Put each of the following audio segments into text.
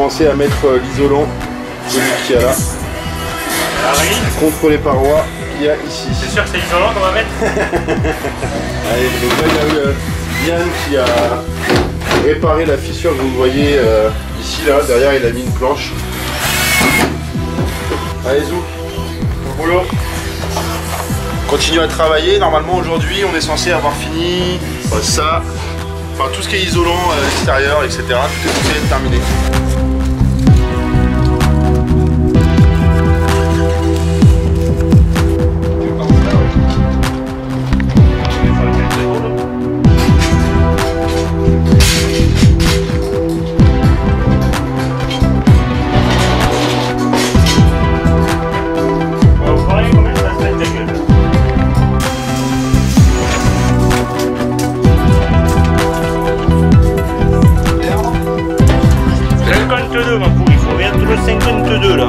commencer à mettre l'isolant qu'il y a là contre les parois qu'il y a ici. C'est sûr que c'est isolant qu'on va mettre. Allez, donc là il y a Yann qui a réparé la fissure que vous voyez ici, là, derrière il a mis une planche. Allez Zou, au boulot. Continue à travailler, normalement aujourd'hui on est censé avoir fini ça, enfin tout ce qui est isolant à l'extérieur, etc. Tout est censé être terminé. Il faut mettre le 52 là.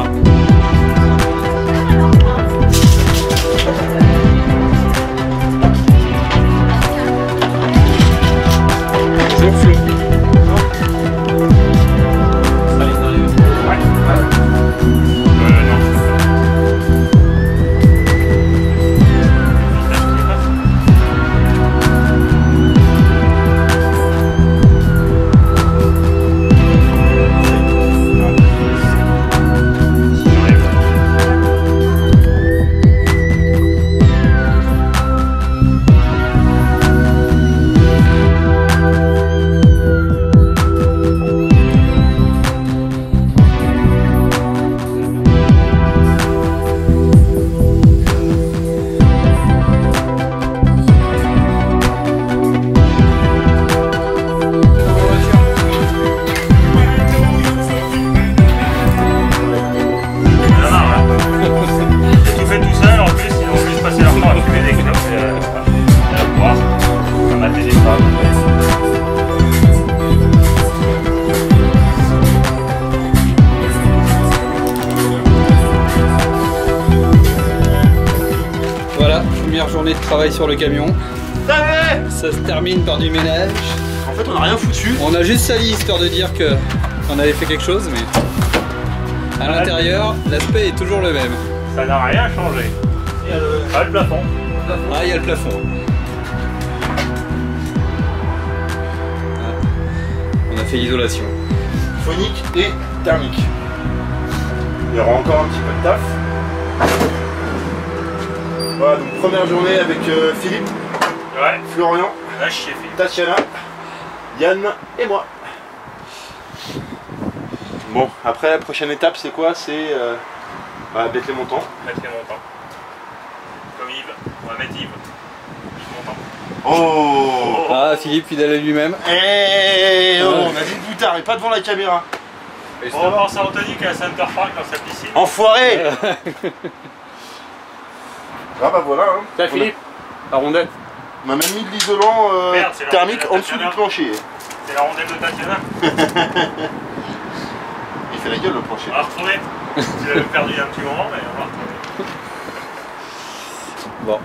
Voilà, première journée de travail sur le camion. Ça se termine par du ménage. En fait on n'a rien foutu. On a juste sali histoire de dire que on avait fait quelque chose, mais à l'intérieur, l'aspect est toujours le même. Ça n'a rien changé. Il y a le plafond. Ah, il y a le plafond. On a fait l'isolation. Phonique et thermique. Il y aura encore un petit peu de taf. Voilà, donc première journée avec Philippe, Florian, Tatiana, Yann et moi. Bon, après la prochaine étape c'est quoi? C'est mettre les montants. Mettre les montants. Comme Yves, on va mettre Yves. Yves montant. Oh, Ah, Philippe fidèle à lui-même. On a dit de boutard et pas devant la caméra. On va penser à Anthony qui est à Center Park dans sa piscine. Enfoiré. Ah bah voilà hein. Tiens Philippe, la rondelle. On a même mis de l'isolant thermique en dessous du plancher. C'est la rondelle de Tatiana. Il fait la gueule le plancher. On va retrouver. Tu l'avais perdu un petit moment mais on va retrouver. Bon.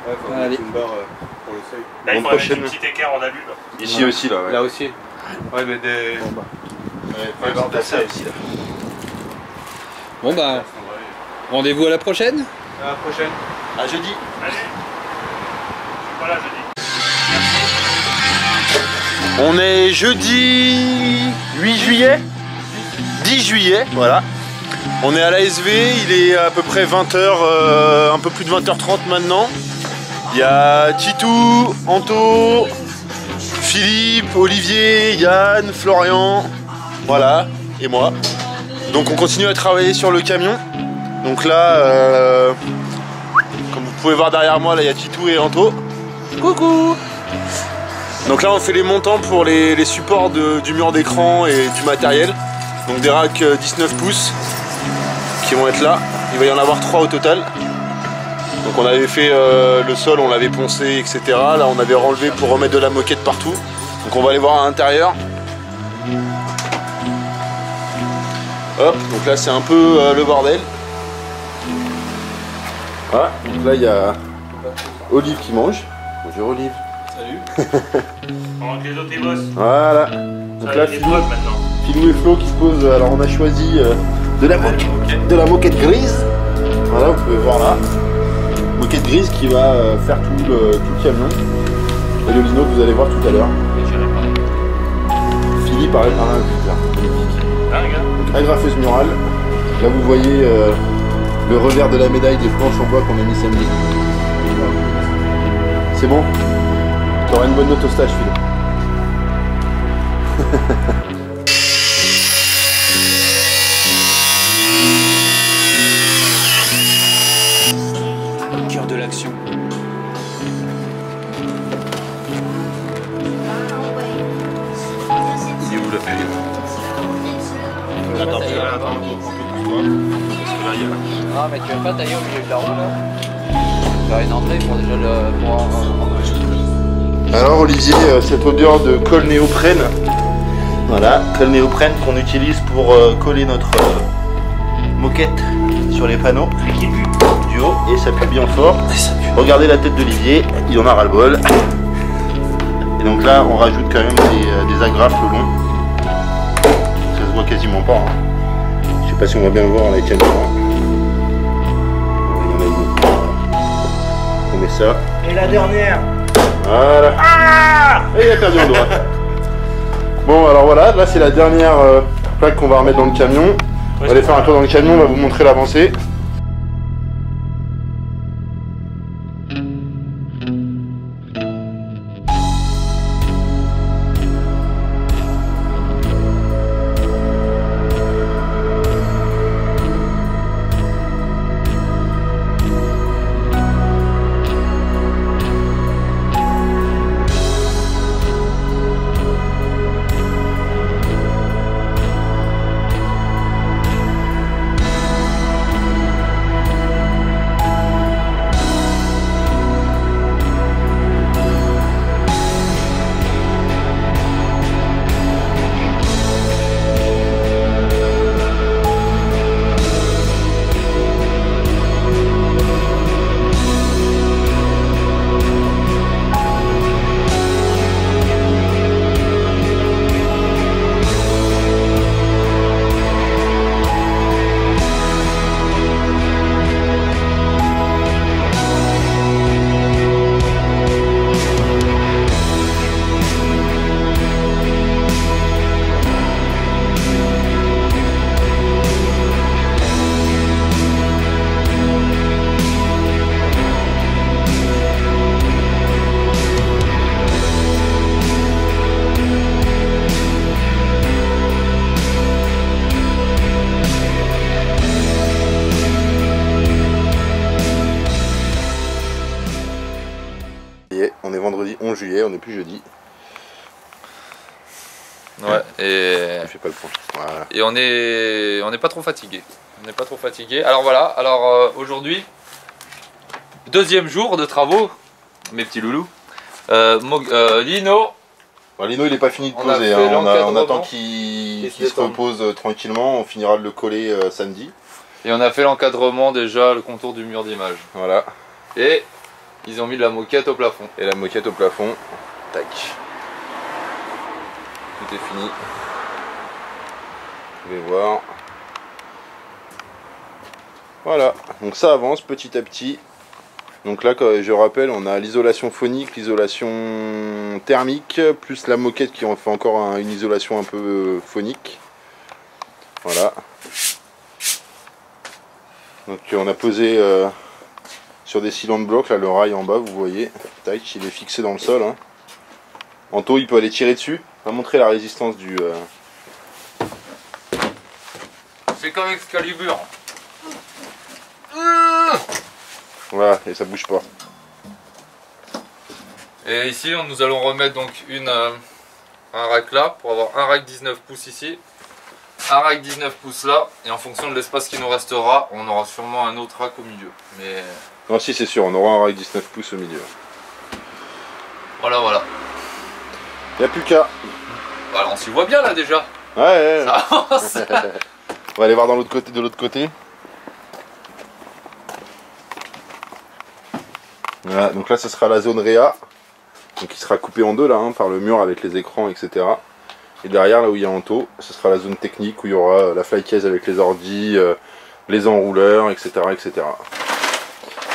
Ouais, faut allez. mettre une barre pour le seuil. Là il Bon, faudrait mettre prochaine. une petite équerre en alu là. Ici Ouais. aussi là, ouais. Là aussi. Ouais mais des... Bon bah, Ouais, de ça aussi là. bon, bah rendez-vous à la prochaine. À la prochaine. À jeudi. Allez. Je suis pas là jeudi. On est jeudi 8 juillet 10 juillet, voilà. On est à l'ASV, il est à peu près 20h, un peu plus de 20h30 maintenant. Il y a Titou, Anto, Philippe, Olivier, Yann, Florian, voilà, et moi. Donc on continue à travailler sur le camion. Donc là, comme vous pouvez voir derrière moi, là il y a Titou et Anto. Coucou! Donc là on fait les montants pour les supports du mur d'écran et du matériel. Donc des racks 19 pouces qui vont être là. Il va y en avoir 3 au total. Donc on avait fait le sol, on l'avait poncé, etc. Là on avait renlevé pour remettre de la moquette partout. Donc on va aller voir à l'intérieur. Hop, donc là c'est un peu le bordel. Voilà, donc là il y a Olive qui mange. Bonjour Olive. Salut. Pendant que les autres ils bossent. Voilà. Donc Ça, là il y a des preuves maintenant. Philou et Flo qui se posent. Alors on a choisi de la moquette grise. Voilà, vous pouvez voir là. Moquette grise qui va faire tout le camion. Et le lino que vous allez voir tout à l'heure. Philly par un agriculteur. Donc agrafeuse murale. Là vous voyez le revers de la médaille des planches en bois qu'on a mis samedi. C'est bon? Tu auras une bonne note au stage, Philou. Au cœur de l'action. C'est où le fait? Attends, parce que là, il y a... Ah, mais tu veux pas tailler au milieu de la roue là? Faire une entrée pour déjà le pouvoir. Alors Olivier, cette odeur de colle néoprène. Voilà, colle néoprène qu'on utilise pour coller notre moquette sur les panneaux du haut, et ça pue bien fort. Regardez la tête d'Olivier, il en a ras le bol. Et donc là on rajoute quand même des agrafes le long. Ça se voit quasiment pas. Hein. Je sais pas si on va bien le voir à la caméra. Il y en a beaucoup. On met ça. Et la dernière. Voilà. Et il a perdu un doigt. Bon alors voilà, là c'est la dernière plaque qu'on va remettre dans le camion. On va aller faire un tour dans le camion, on va vous montrer l'avancée. On est vendredi 11 juillet, on n'est plus jeudi. Ouais, et Je fais pas le point. Voilà. on n'est pas trop fatigué. On n'est pas trop fatigué. Alors voilà, alors aujourd'hui, deuxième jour de travaux, mes petits loulous. Lino. Bon, Lino il n'est pas fini de On a poser, fait hein. on l'encadrement. attend qu'il se se détende. repose tranquillement, on finira de le coller samedi. Et on a fait l'encadrement déjà, le contour du mur d'image. Voilà. Et ils ont mis de la moquette au plafond. Et la moquette au plafond. Tac. Tout est fini. Vous pouvez voir. Voilà. Donc ça avance petit à petit. Donc là, je rappelle, on a l'isolation phonique, l'isolation thermique, plus la moquette qui en fait encore une isolation un peu phonique. Voilà. Donc on a posé sur des cylindres de bloc, là le rail en bas, vous voyez. Tac, il est fixé dans le sol. Hein. Anto, il peut aller tirer dessus. On va montrer la résistance du... C'est comme Excalibur. Voilà, et ça bouge pas. Et ici, nous allons remettre donc un rack là, pour avoir un rack 19 pouces ici. Un rack 19 pouces là, et en fonction de l'espace qui nous restera, on aura sûrement un autre rack au milieu. Mais Non, si c'est sûr, on aura un rack 19 pouces au milieu. voilà, voilà. Il n'y a plus qu'à. Voilà, on s'y voit bien là déjà. Ouais, Ça avance. On va aller voir dans l'autre côté, de l'autre côté. Voilà, donc là ce sera la zone réa. Donc il sera coupé en deux là, hein, par le mur avec les écrans, etc. Et derrière, là où il y a Anto, ce sera la zone technique où il y aura la flycase avec les ordis, les enrouleurs, etc., etc.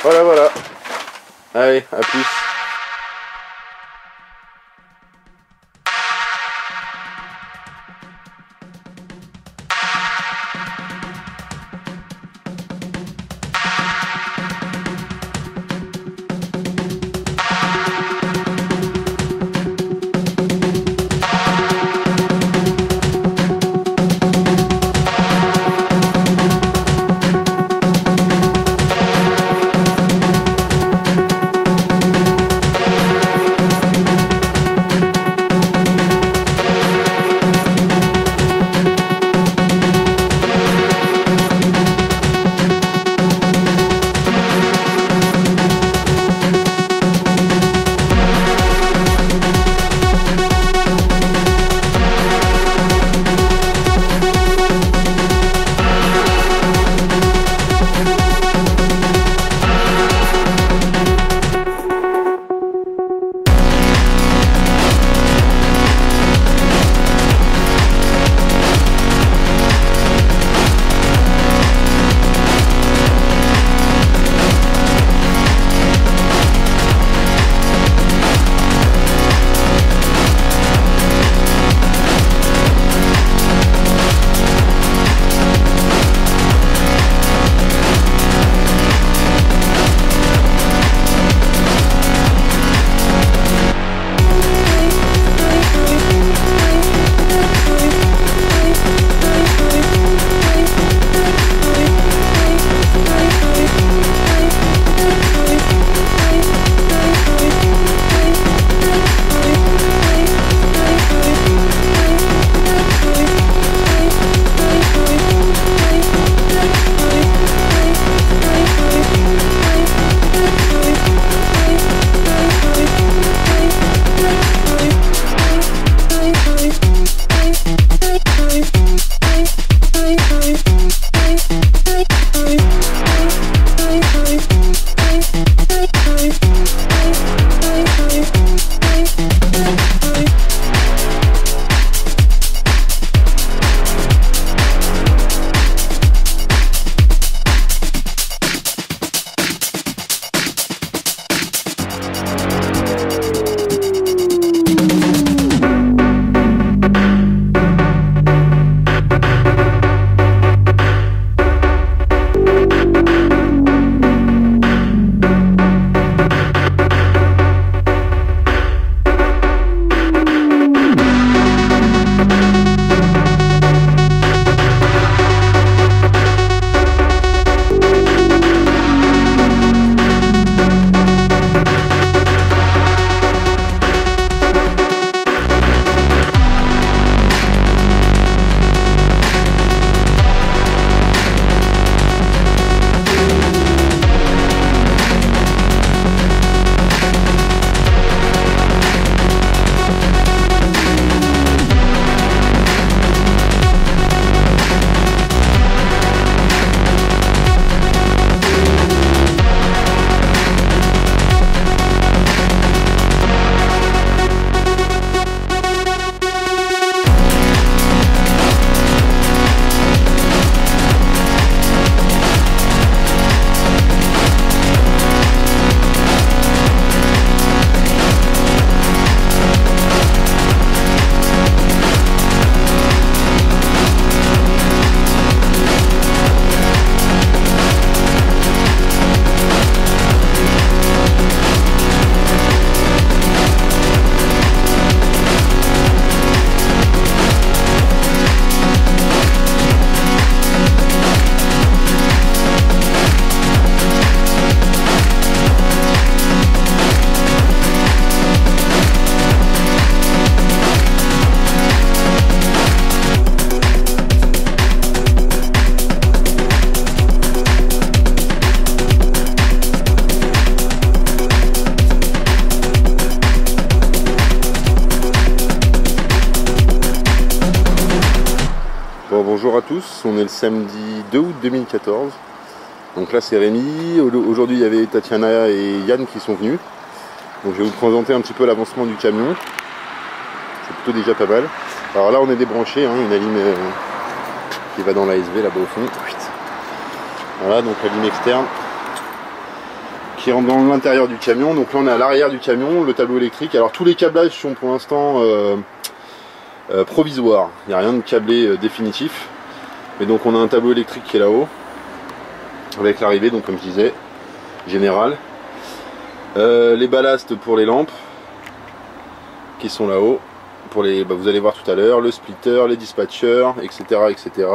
Voilà, voilà. Allez, à plus. Bonjour à tous, on est le samedi 2 août 2014. Donc là c'est Rémi, aujourd'hui il y avait Tatiana et Yann qui sont venus. Donc je vais vous présenter un petit peu l'avancement du camion. C'est plutôt déjà pas mal. Alors là on est débranché, hein, une alim qui va dans l'ASV là-bas au fond. Voilà, donc la ligne externe qui rentre dans l'intérieur du camion. Donc là on est à l'arrière du camion, le tableau électrique. Alors tous les câblages sont pour l'instant provisoires, il n'y a rien de câblé définitif. Mais donc on a un tableau électrique qui est là-haut, avec l'arrivée, donc comme je disais, général. Les ballasts pour les lampes, qui sont là-haut. Pour les, vous allez voir tout à l'heure, le splitter, les dispatchers, etc., etc.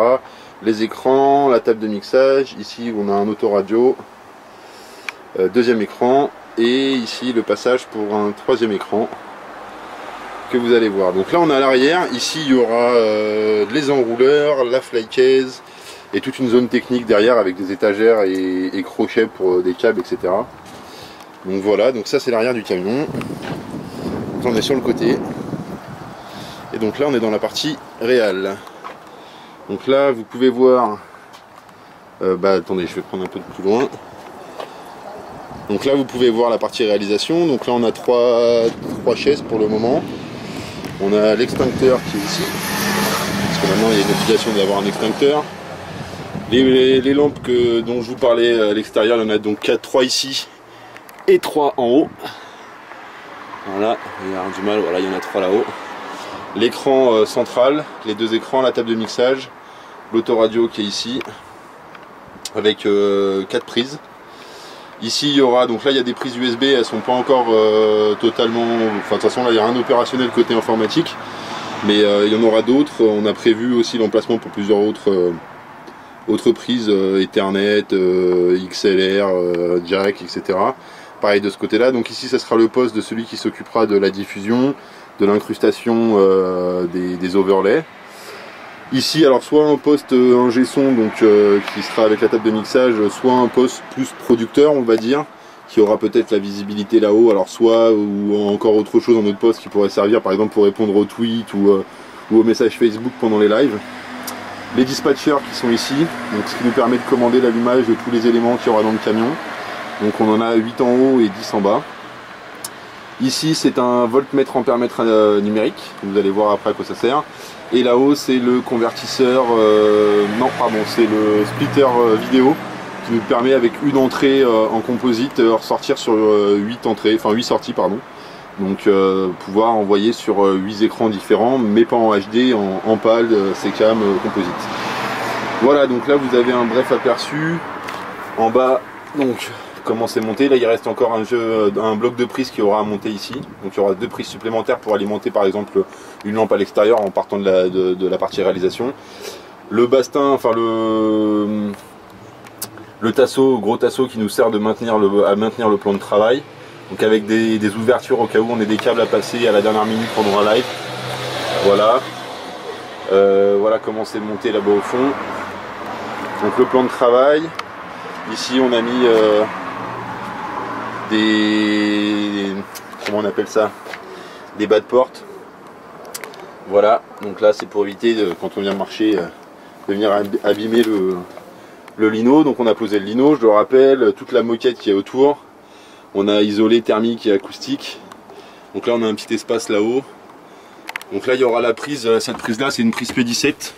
Les écrans, la table de mixage. Ici on a un autoradio, deuxième écran, et ici le passage pour un troisième écran que vous allez voir. Donc là on est à l'arrière, ici il y aura les enrouleurs, la flycase et toute une zone technique derrière avec des étagères et crochets pour des câbles, etc. Donc voilà, donc ça c'est l'arrière du camion. Donc on est sur le côté. Et donc là on est dans la partie réelle. Donc là vous pouvez voir, attendez, je vais prendre un peu de plus loin. Donc là vous pouvez voir la partie réalisation. Donc là on a trois chaises pour le moment. On a l'extincteur qui est ici, parce que maintenant il y a une obligation d'avoir un extincteur. Les lampes dont je vous parlais à l'extérieur, il y en a donc 3 ici et 3 en haut. Voilà, il y a du mal, voilà, il y en a 3 là-haut. L'écran central, les 2 écrans, la table de mixage, l'autoradio qui est ici, avec 4 prises. Ici il y aura, donc là il y a des prises USB, elles sont pas encore totalement, enfin de toute façon là il n'y a rien d'opérationnel côté informatique, mais il y en aura d'autres. On a prévu aussi l'emplacement pour plusieurs autres prises, Ethernet, XLR, Jack, etc. Pareil de ce côté là, donc ici ça sera le poste de celui qui s'occupera de la diffusion, de l'incrustation des overlays. Ici, alors soit un poste ingé son, donc qui sera avec la table de mixage, soit un poste plus producteur, on va dire, qui aura peut-être la visibilité là-haut, alors soit ou encore autre chose en autre poste qui pourrait servir par exemple pour répondre aux tweets ou aux messages Facebook pendant les lives. Les dispatchers qui sont ici, donc ce qui nous permet de commander l'allumage de tous les éléments qu'il y aura dans le camion. Donc on en a 8 en haut et 10 en bas. Ici c'est un voltmètre ampèremètre numérique, vous allez voir après à quoi ça sert. Et là-haut c'est le convertisseur, c'est le splitter vidéo qui nous permet avec une entrée en composite ressortir sur 8 entrées, enfin 8 sorties pardon. Donc pouvoir envoyer sur 8 écrans différents mais pas en HD, en PAL, CCAM, composite. Voilà, donc là vous avez un bref aperçu. En bas, donc comment c'est monté, là il reste encore un bloc de prise qui aura à monter ici. Donc il y aura 2 prises supplémentaires pour alimenter par exemple une lampe à l'extérieur en partant de la partie réalisation. Le bastin, enfin le tasseau, gros tasseau qui nous sert à maintenir le plan de travail. Donc avec des ouvertures au cas où on ait des câbles à passer à la dernière minute pendant un live. Voilà. Voilà comment c'est monté là-bas au fond. Donc le plan de travail. Ici on a mis comment on appelle ça, des bas de porte. Voilà, donc là c'est pour éviter quand on vient marcher de venir abîmer le lino. Donc on a posé le lino, je le rappelle, toute la moquette qui est autour. On a isolé thermique et acoustique. Donc là on a un petit espace là-haut. Donc là il y aura la prise, cette prise là c'est une prise P17.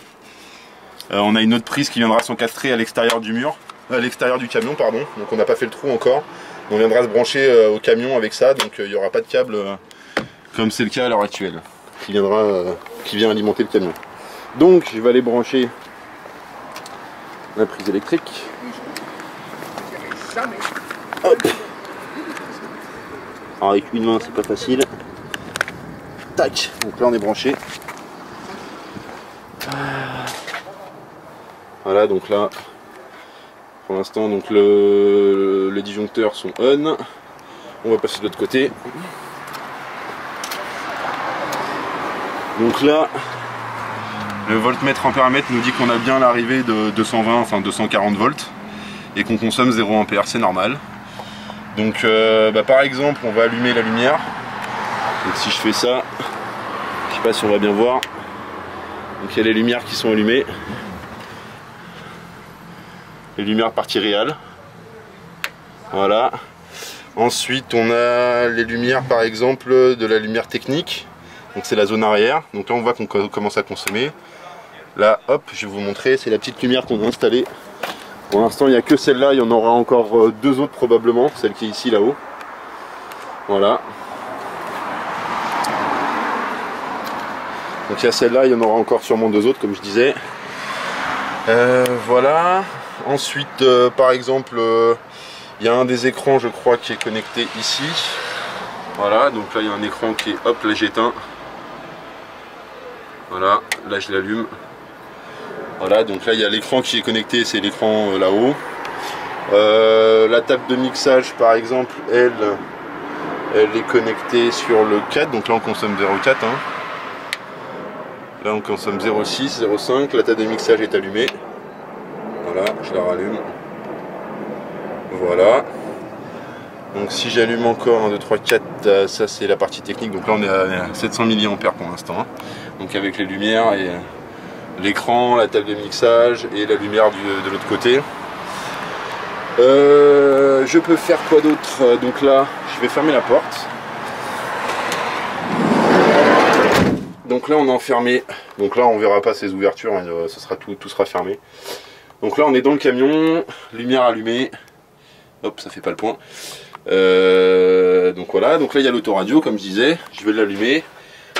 On a une autre prise qui viendra s'encastrer à l'extérieur du mur, à l'extérieur du camion pardon. Donc on n'a pas fait le trou encore. On viendra se brancher au camion avec ça, donc il n'y aura pas de câble comme c'est le cas à l'heure actuelle, qui vient alimenter le camion. Donc je vais aller brancher la prise électrique. Hop. Alors avec une main c'est pas facile. Tac, donc là on est branché. Voilà, donc là pour l'instant donc les disjoncteurs sont on. On va passer de l'autre côté. Donc là le voltmètre ampèremètre nous dit qu'on a bien l'arrivée de 220, enfin 240 volts et qu'on consomme 0 ampère, c'est normal. Donc par exemple on va allumer la lumière. Donc si je fais ça, je sais pas si on va bien voir. Donc il y a les lumières qui sont allumées. Les lumières partie réelle. Voilà. Ensuite on a les lumières par exemple de la lumière technique. Donc c'est la zone arrière. Donc là on voit qu'on commence à consommer. Là hop, je vais vous montrer, c'est la petite lumière qu'on a installée. Pour l'instant il n'y a que celle-là, il y en aura encore deux autres probablement, celle qui est ici là-haut. Voilà. Donc il y a celle-là, il y en aura encore sûrement deux autres comme je disais. Voilà. Ensuite par exemple il y a un des écrans je crois qui est connecté ici. Voilà, donc là il y a un écran qui est, hop là j'éteins. Voilà, là je l'allume. Voilà, donc là il y a l'écran qui est connecté, c'est l'écran là-haut. La table de mixage par exemple, elle est connectée sur le 4, donc là on consomme 0,4. Hein. Là on consomme 0,6, 0,5, la table de mixage est allumée. Voilà, je la rallume. Voilà. Donc si j'allume encore 1, 2, 3, 4, ça c'est la partie technique. Donc là on est à 700 mAh pour l'instant. Donc avec les lumières et l'écran, la table de mixage et la lumière de l'autre côté. Je peux faire quoi d'autre? Donc là je vais fermer la porte. Donc là on est enfermé. Donc là on verra pas ces ouvertures, ce sera tout sera fermé. Donc là on est dans le camion, lumière allumée. Hop, ça fait pas le point. Donc voilà, donc là il y a l'autoradio comme je disais, je vais l'allumer.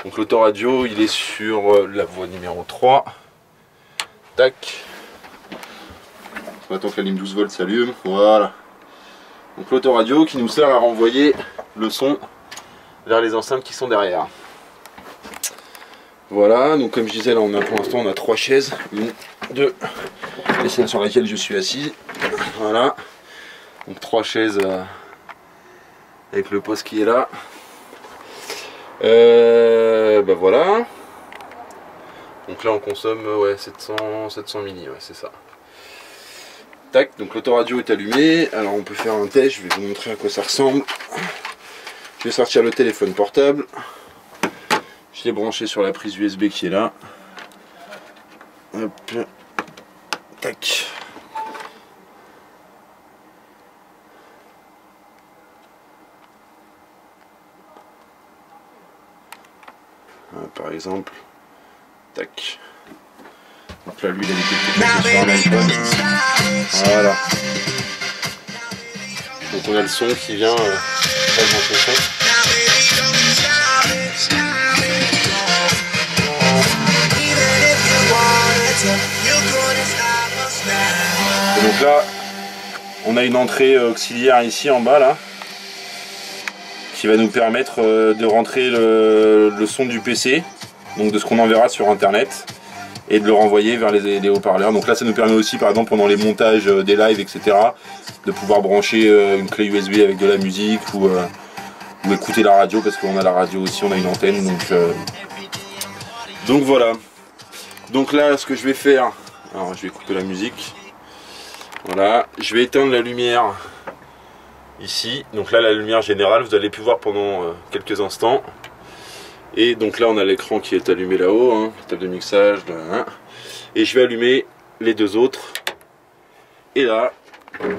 Donc l'autoradio il est sur la voie numéro 3. Tac. On attend que la ligne 12 volts s'allume, voilà. Donc l'autoradio qui nous sert à renvoyer le son vers les enceintes qui sont derrière. Voilà, donc comme je disais là pour l'instant on a 3 chaises, 1, 2, et celle sur laquelle je suis assis. Voilà. Donc 3 chaises avec le poste qui est là. Bah voilà. Donc là on consomme ouais, 700 milli, ouais, c'est ça. Tac, donc l'autoradio est allumé. Alors on peut faire un test, je vais vous montrer à quoi ça ressemble. Je vais sortir le téléphone portable. Je l'ai branché sur la prise USB qui est là. Hop. Tac. Par exemple, tac. Donc là, lui, il a été sur un iPhone. Voilà. Donc on a le son qui vient augmenter le son. Et donc là, on a une entrée auxiliaire ici en bas là, qui va nous permettre de rentrer le son du PC, donc de ce qu'on enverra sur internet, et de le renvoyer vers les haut-parleurs. Donc là ça nous permet aussi par exemple pendant les montages des lives etc de pouvoir brancher une clé USB avec de la musique ou écouter la radio, parce qu'on a la radio aussi, on a une antenne, donc voilà. Donc là ce que je vais faire, alors je vais couper la musique, voilà, je vais éteindre la lumière ici, donc là la lumière générale, vous allez plus voir pendant quelques instants. Et donc là on a l'écran qui est allumé là-haut, hein, la table de mixage, là, hein. Et je vais allumer les deux autres. Et là,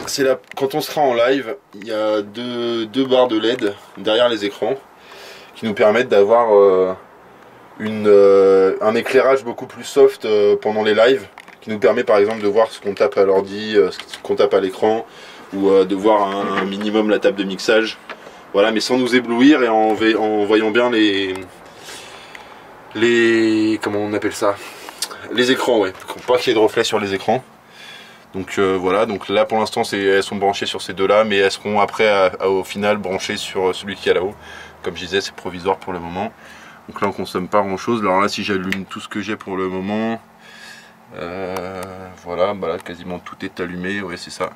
c'est là, quand on sera en live, il y a deux barres de LED derrière les écrans qui nous permettent d'avoir un éclairage beaucoup plus soft pendant les lives, qui nous permet par exemple de voir ce qu'on tape à l'ordi, ce qu'on tape à l'écran, ou de voir un minimum la table de mixage. Voilà, mais sans nous éblouir et en voyant bien les comment on appelle ça, les écrans, ouais, pour pas qu'il y ait de reflets sur les écrans. Donc voilà, donc là pour l'instant elles sont branchées sur ces deux là, mais elles seront après au final branchées sur celui qui est là-haut. Comme je disais, c'est provisoire pour le moment. Donc là on consomme pas grand chose. Alors là si j'allume tout ce que j'ai pour le moment, voilà, bah là quasiment tout est allumé, ouais c'est ça.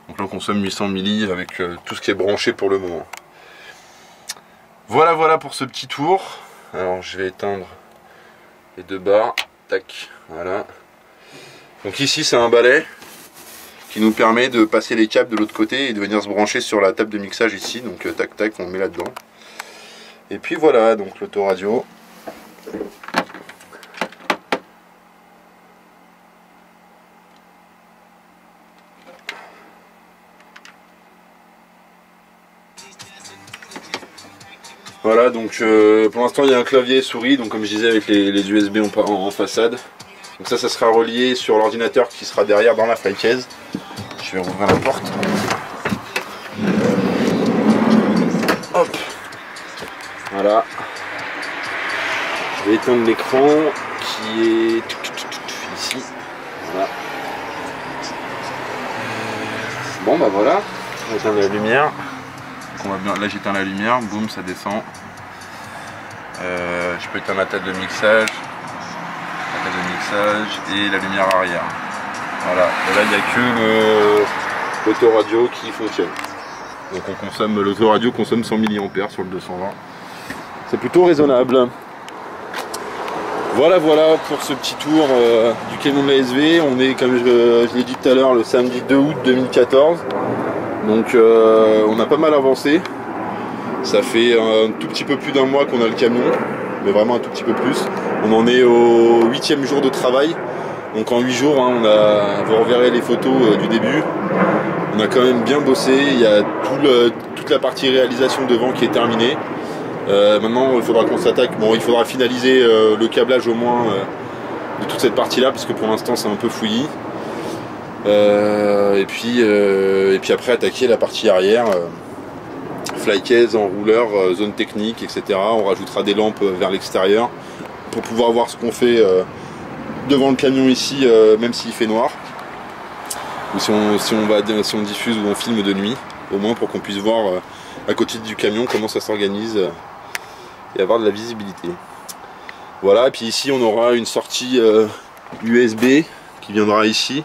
Donc là on consomme 800 milli avec tout ce qui est branché pour le moment. Voilà pour ce petit tour. Alors je vais éteindre les deux barres, tac, voilà. Donc ici c'est un balai qui nous permet de passer les câbles de l'autre côté et de venir se brancher sur la table de mixage ici. Donc tac tac, on le met là-dedans. Et puis voilà, donc l'autoradio. Voilà, donc pour l'instant il y a un clavier et souris, donc comme je disais avec les USB en façade. Donc ça sera relié sur l'ordinateur qui sera derrière dans la flycase. Je vais rouvrir la porte. Hop. Voilà. Je vais éteindre l'écran qui est ici. Voilà. Bon bah voilà. On va éteindre la lumière. Donc on va bien... Là j'éteins la lumière, boum, ça descend. Je peux éteindre la table de mixage. Et la lumière arrière. Voilà, et là il n'y a que l'autoradio qui fonctionne. Donc on consomme, l'autoradio consomme 100 mAh sur le 220. C'est plutôt raisonnable. Voilà pour ce petit tour du camion de la SV. On est, comme je l'ai dit tout à l'heure, le samedi 2 août 2014. Donc on a pas mal avancé. Ça fait un tout petit peu plus d'un mois qu'on a le camion, mais vraiment un tout petit peu plus. On en est au 8e jour de travail. Donc en 8 jours, hein, vous reverrez les photos du début. On a quand même bien bossé. Il y a toute la partie réalisation devant qui est terminée. Maintenant, il faudra qu'on s'attaque. Bon, il faudra finaliser le câblage au moins de toute cette partie-là, parce que pour l'instant, c'est un peu fouillis. Et puis après, attaquer la partie arrière. Flycase, enrouleur, zone technique, etc. On rajoutera des lampes vers l'extérieur pour pouvoir voir ce qu'on fait devant le camion ici, même s'il fait noir. Ou si on diffuse ou on filme de nuit, au moins pour qu'on puisse voir à côté du camion comment ça s'organise et avoir de la visibilité. Voilà, et puis ici on aura une sortie USB qui viendra ici,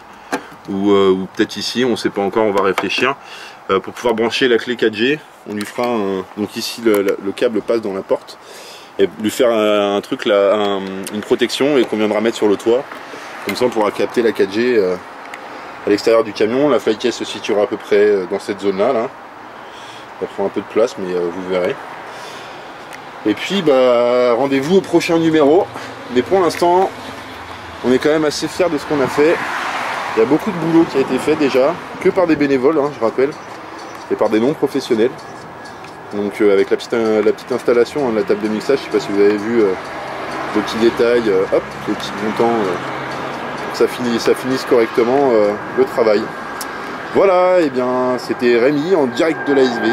ou peut-être ici, on ne sait pas encore, on va réfléchir, pour pouvoir brancher la clé 4G. On lui fera donc ici le câble passe dans la porte, et lui faire un truc là, une protection, et qu'on viendra mettre sur le toit. Comme ça on pourra capter la 4G à l'extérieur du camion. La flycase se situera à peu près dans cette zone là. Ça prend un peu de place, mais vous verrez. Et puis bah, rendez-vous au prochain numéro. Mais pour l'instant on est quand même assez fiers de ce qu'on a fait. Il y a beaucoup de boulot qui a été fait déjà, que par des bénévoles, hein, je rappelle, et par des non-professionnels. Donc avec la petite installation, hein, la table de mixage, je ne sais pas si vous avez vu le petit détail, hop, le petit montant, ça finisse correctement le travail. Voilà, et bien c'était Rémi en direct de l'ASV,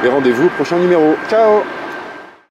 et rendez-vous au prochain numéro. Ciao!